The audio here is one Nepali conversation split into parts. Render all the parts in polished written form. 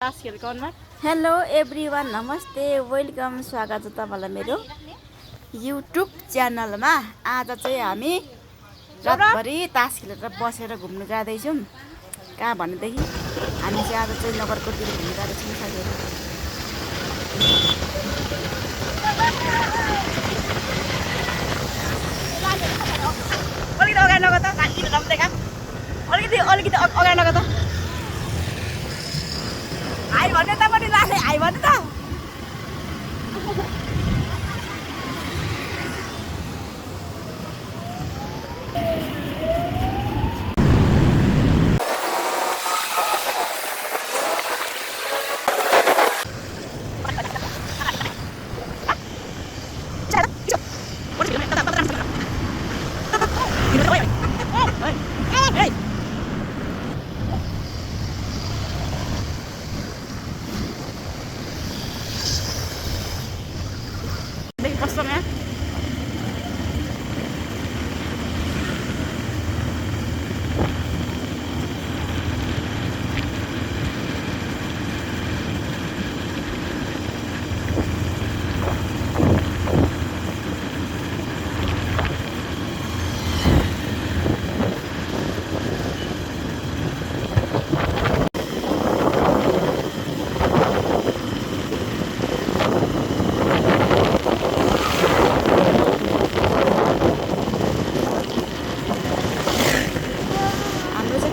हेलो एभ्रिवान, नमस्ते, वेलकम, स्वागत छ तपाईँलाई मेरो युट्युब च्यानलमा। आज चाहिँ हामी रातभरि तास खेलेर बसेर घुम्नु जाँदैछौँ। कहाँ भनेदेखि हामी चाहिँ आज चाहिँ नगरकोटतिर घुम्नु जाँदैछौँ साथीहरू। अलिकति अगाडि लग त, अलिकति अगाडि लग त। आई भन्ने त पनि लाने, आई भन्ने त।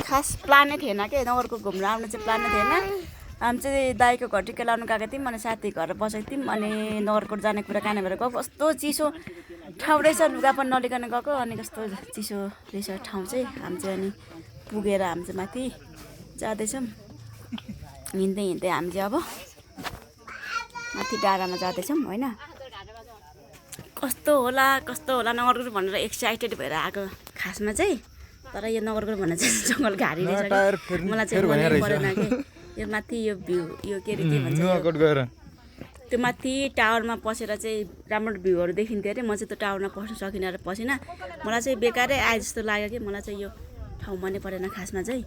खास प्लानै थिएन कि नगरको घुम्न आउनु चाहिँ प्लानै थिएन। हामी चाहिँ दाइको घर टिका लाउनु गएको थियौँ, अनि साथी घर बसेको थियौँ। अनि नगरकोट जाने कुरा कहाँ भएर गएको, कस्तो चिसो ठाउँ रहेछ, लुगा पनि नलिकन गएको। अनि कस्तो चिसो रहेछ ठाउँ चाहिँ। हामी चाहिँ अनि पुगेर हामी चाहिँ माथि जाँदैछौँ। हिँड्दै हिँड्दै हामी चाहिँ अब माथि डाँडामा जाँदैछौँ होइन। कस्तो होला नगरकोट भनेर एक्साइटेड भएर आएको खासमा चाहिँ। तर यो नगरकोट भन्ने चाहिँ जङ्गल घारी रहेछ कि मलाई चाहिँ मनै परेन कि। यो माथि यो भ्यू, यो के भन्छ, त्यो माथि टावरमा पसेर चाहिँ राम्रो भ्यूहरू देखिन्थ्यो अरे। म चाहिँ त्यो टावरमा पस्न सकिनँ र पसिनँ। मलाई चाहिँ बेकारै आए जस्तो लाग्यो कि। मलाई चाहिँ यो ठाउँ मनै परेन खासमा चाहिँ।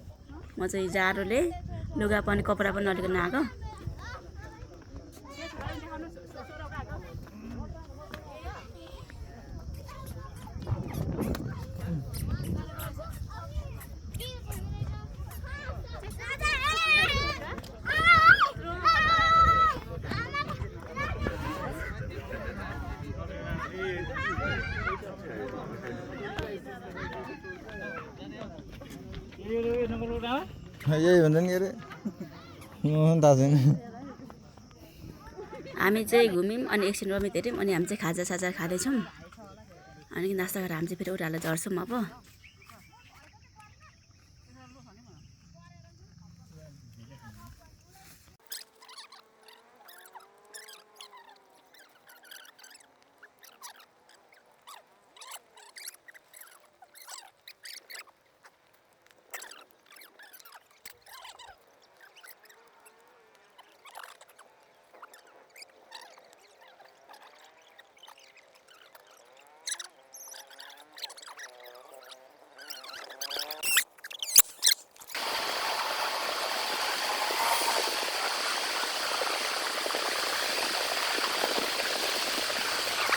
म चाहिँ जाडोले लुगा पनि कपडा पनि नलिकन आएको। यही भन्छ नि अरे थाहा छैन। हामी चाहिँ घुम्यौँ अनि एकछिन रमित हेऱ्यौँ। अनि हामी चाहिँ खाजा खाँदैछौँ। अनि नास्ता गरेर हामी चाहिँ फेरि उठाएर झर्छौँ अब।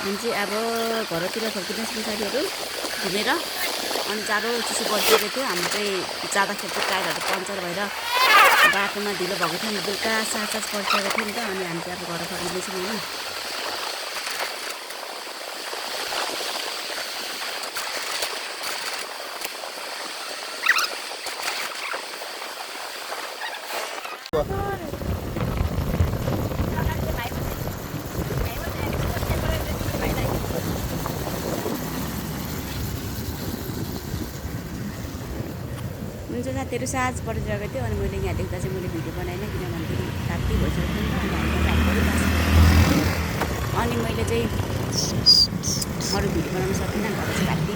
हामी चाहिँ अब घरतिर फर्किँदैछौँ साथीहरू घुमेर। अनि जाडो चिसो बसिरहेको थियो। हाम्रो चाहिँ जाँदाखेरि चाहिँ टायरहरू पङ्चर भएर बाटोमा ढिलो भएको थियो। नि बेलुका 7 परिसकेको थियो नि त। अनि हामी चाहिँ अब घर फर्किँदैछौँ होइन। हुन्छ साथीहरू, साँझ परिसकेको थियो। अनि मैले यहाँ देख्दा चाहिँ मैले भिडियो बनाइनँ, किनभनेदेखि राति भइसकेको थियो नि त। अनि मैले चाहिँ अरू भिडियो बनाउन सकिनँ, घर चाहिँ राति